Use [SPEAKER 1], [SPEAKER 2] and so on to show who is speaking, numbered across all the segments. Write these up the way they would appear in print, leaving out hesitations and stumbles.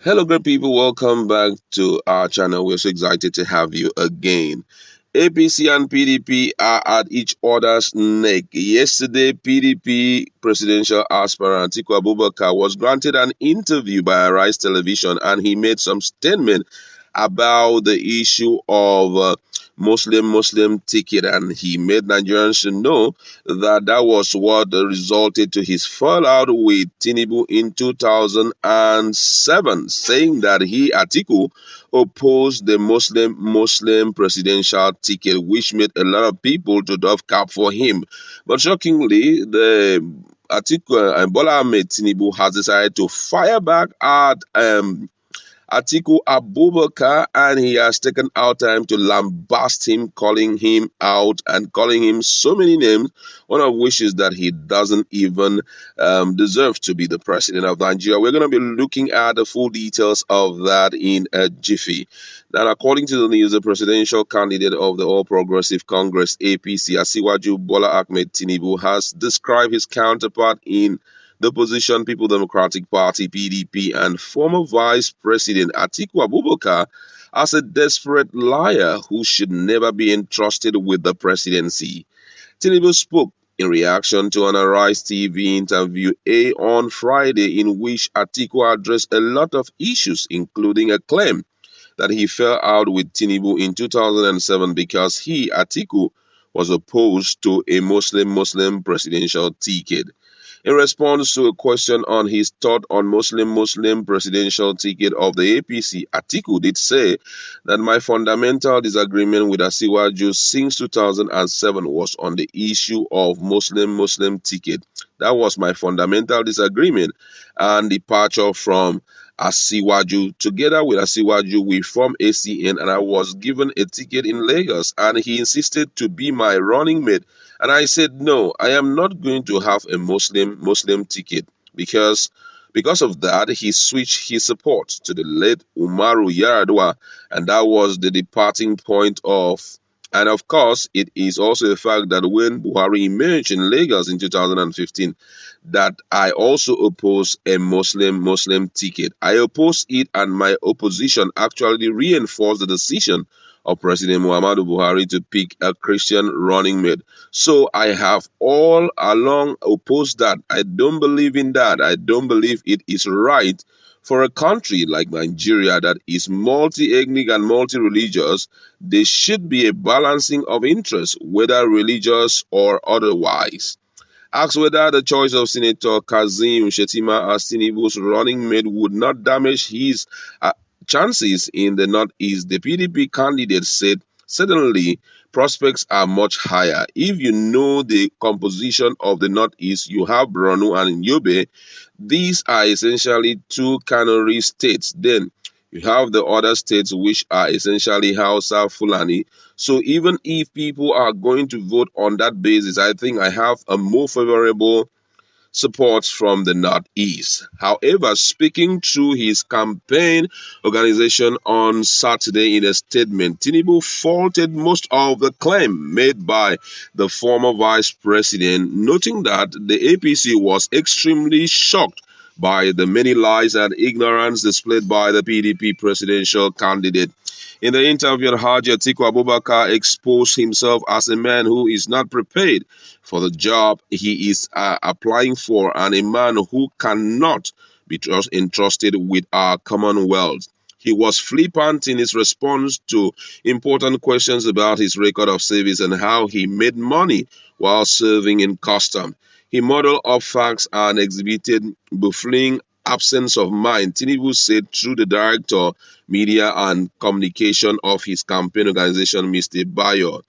[SPEAKER 1] Hello, great people. Welcome back to our channel. We're so excited to have you again. APC and PDP are at each other's neck. Yesterday, PDP presidential aspirant Atiku Abubakar was granted an interview by Arise Television, and he made some statement about the issue of Muslim ticket, and he made Nigerians to know that was what resulted to his fallout with Tinubu in 2007, saying that he Atiku opposed the Muslim presidential ticket, which made a lot of people to doff cap for him. But shockingly, the Atiku and Bola Ahmed Tinubu has decided to fire back at Atiku Abubakar, and he has taken out time to lambast him, calling him out and calling him so many names, one of which is that he doesn't even deserve to be the president of Nigeria. We're going to be looking at the full details of that in a jiffy. Now, according to the news, the presidential candidate of the All Progressive Congress, APC, Asiwaju Bola Ahmed Tinubu, has described his counterpart in the position People Democratic Party PDP and former Vice President Atiku Abubakar as a desperate liar who should never be entrusted with the presidency. Tinubu spoke in reaction to an Arise TV interview on Friday in which Atiku addressed a lot of issues, including a claim that he fell out with Tinubu in 2007 because he, Atiku, was opposed to a Muslim presidential ticket. In response to a question on his thought on Muslim presidential ticket of the APC, Atiku did say that my fundamental disagreement with Asiwaju since 2007 was on the issue of Muslim ticket. That was my fundamental disagreement and departure from Asiwaju. Together with Asiwaju, we formed ACN, and I was given a ticket in Lagos, and he insisted to be my running mate. And I said, no, I am not going to have a Muslim ticket because of that, he switched his support to the late Umaru Yaradua, and that was the departing point of. And of course, it is also a fact that when Buhari emerged in Lagos in 2015, that I also opposed a Muslim ticket. I opposed it, and my opposition actually reinforced the decision of President Muhammadu Buhari to pick a Christian running mate. So I have all along opposed that. I don't believe in that. I don't believe it is right for a country like Nigeria that is multi-ethnic and multi-religious. There should be a balancing of interests, whether religious or otherwise. Asked whether the choice of Senator Kazim Shettima as Tinubu's running mate would not damage his chances in the Northeast, the PDP candidate said, certainly, prospects are much higher. If you know the composition of the Northeast, you have Borno and Yobe. These are essentially two canary states. Then you have the other states which are essentially Hausa, Fulani. So even if people are going to vote on that basis, I think I have a more favorable support from the Northeast. However, speaking through his campaign organization on Saturday in a statement, Tinubu faulted most of the claim made by the former vice president, noting that the APC was extremely shocked by the many lies and ignorance displayed by the PDP presidential candidate. In the interview, Haji Atiku Abubakar exposed himself as a man who is not prepared for the job he is applying for and a man who cannot be entrusted with our commonwealth. He was flippant in his response to important questions about his record of service and how he made money while serving in custom. He muddled up facts and exhibited baffling absence of mind, Tinubu said through the director, media and communication of his campaign organization, Mr. Bayo.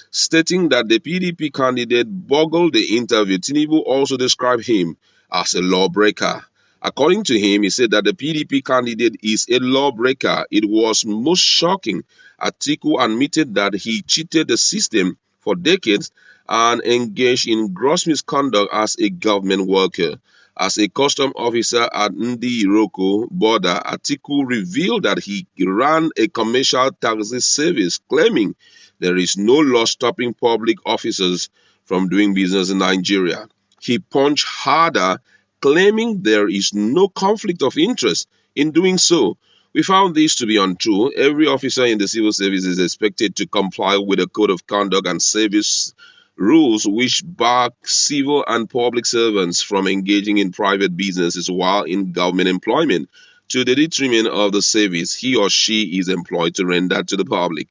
[SPEAKER 1] Stating that the PDP candidate boggled the interview, Tinubu also described him as a lawbreaker. According to him, he said that the PDP candidate is a lawbreaker. It was most shocking. Atiku admitted that he cheated the system for decades and engaged in gross misconduct as a government worker. As a custom officer at Ndi Iroko border, Atiku revealed that he ran a commercial taxi service, claiming there is no law stopping public officers from doing business in Nigeria. He punched harder, claiming there is no conflict of interest In doing so, we found this to be untrue. Every officer in the civil service is expected to comply with a code of conduct and service rules which bar civil and public servants from engaging in private businesses while in government employment to the detriment of the service he or she is employed to render to the public.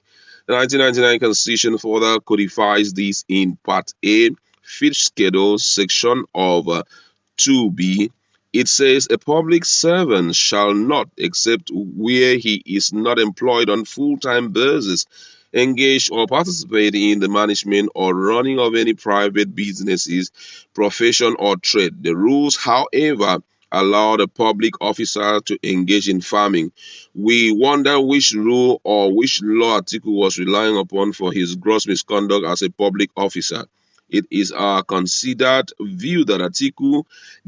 [SPEAKER 1] The 1999 Constitution further codifies this in Part A, Fifth Schedule, section of 2B. It says a public servant shall not, except where he is not employed on full-time basis, engage or participate in the management or running of any private businesses, profession, or trade. The rules, however, allow the public officer to engage in farming. We wonder which rule or which law Atiku was relying upon for his gross misconduct as a public officer. It is our considered view that Atiku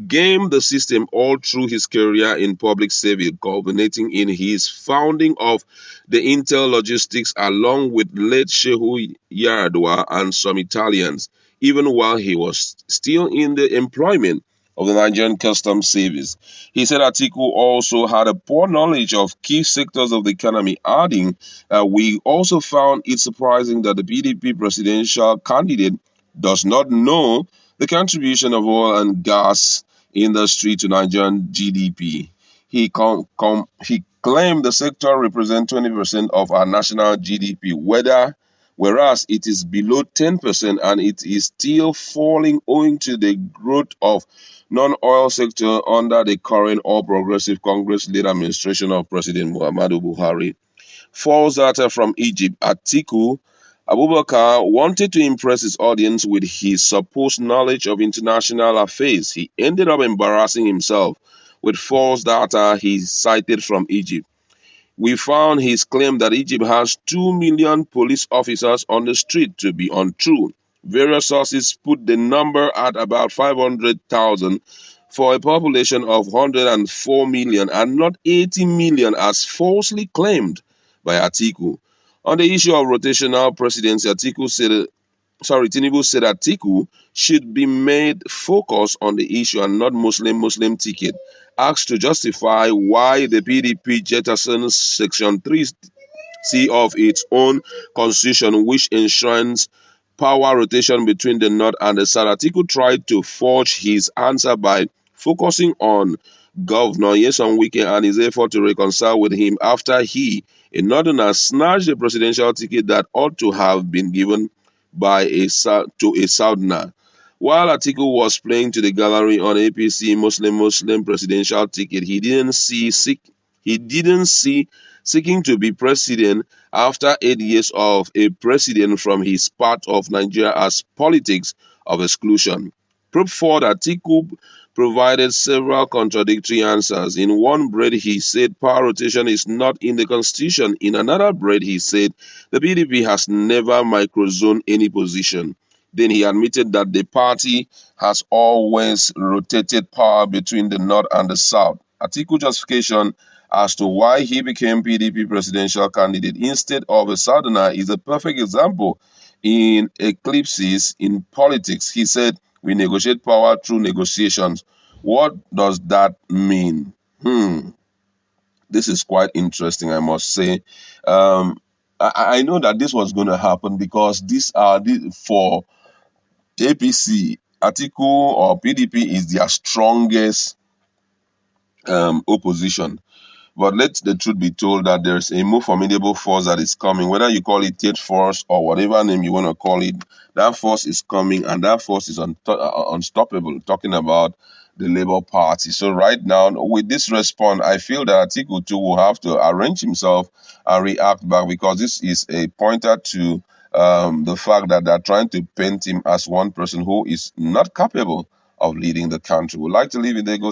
[SPEAKER 1] gamed the system all through his career in public service, culminating in his founding of the Intel Logistics along with late Shehu Yaradua and some Italians, even while he was still in the employment of the Nigerian Customs Service. He said Atiku also had a poor knowledge of key sectors of the economy, adding, we also found it surprising that the PDP presidential candidate does not know the contribution of oil and gas industry to Nigerian GDP. He claimed the sector represents 20% of our national GDP, whereas it is below 10% and it is still falling owing to the growth of non-oil sector under the current All Progressive Congress-led administration of President Muhammadu Buhari. False data from Egypt. Atiku Abubakar wanted to impress his audience with his supposed knowledge of international affairs. He ended up embarrassing himself with false data he cited from Egypt. We found his claim that Egypt has 2 million police officers on the street to be untrue. Various sources put the number at about 500,000 for a population of 104 million and not 80 million as falsely claimed by Atiku. On the issue of rotational presidency, Tinubu said Atiku should be made focus on the issue and not Muslim ticket. Asked to justify why the PDP jettisons Section 3C of its own constitution, which enshrines power rotation between the North and the South, Atiku tried to forge his answer by focusing on Governor Nyesom Wike and his effort to reconcile with him after he, a Northerner, snatched the presidential ticket that ought to have been given by to a Southerner. While Atiku was playing to the gallery on APC Muslim presidential ticket, he didn't see seeking to be president after 8 years of a president from his part of Nigeria as politics of exclusion. Proof for Atiku provided several contradictory answers. In one breath, he said power rotation is not in the constitution. In another breath, he said the PDP has never microzoned any position. Then he admitted that the party has always rotated power between the North and the South. Atiku justification as to why he became PDP presidential candidate instead of a Southerner is a perfect example in eclipses in politics. He said, we negotiate power through negotiations. What does that mean? This is quite interesting, I must say. I know that this was going to happen because for APC, Atiku or PDP is their strongest opposition. But let the truth be told that there's a more formidable force that is coming, whether you call it Tate Force or whatever name you want to call it. That force is coming, and that force is unstoppable. Talking about the Labour Party. So right now, with this response, I feel that Atiku too will have to arrange himself and react back because this is a pointer to the fact that they're trying to paint him as one person who is not capable of leading the country. Would like to leave it there. Go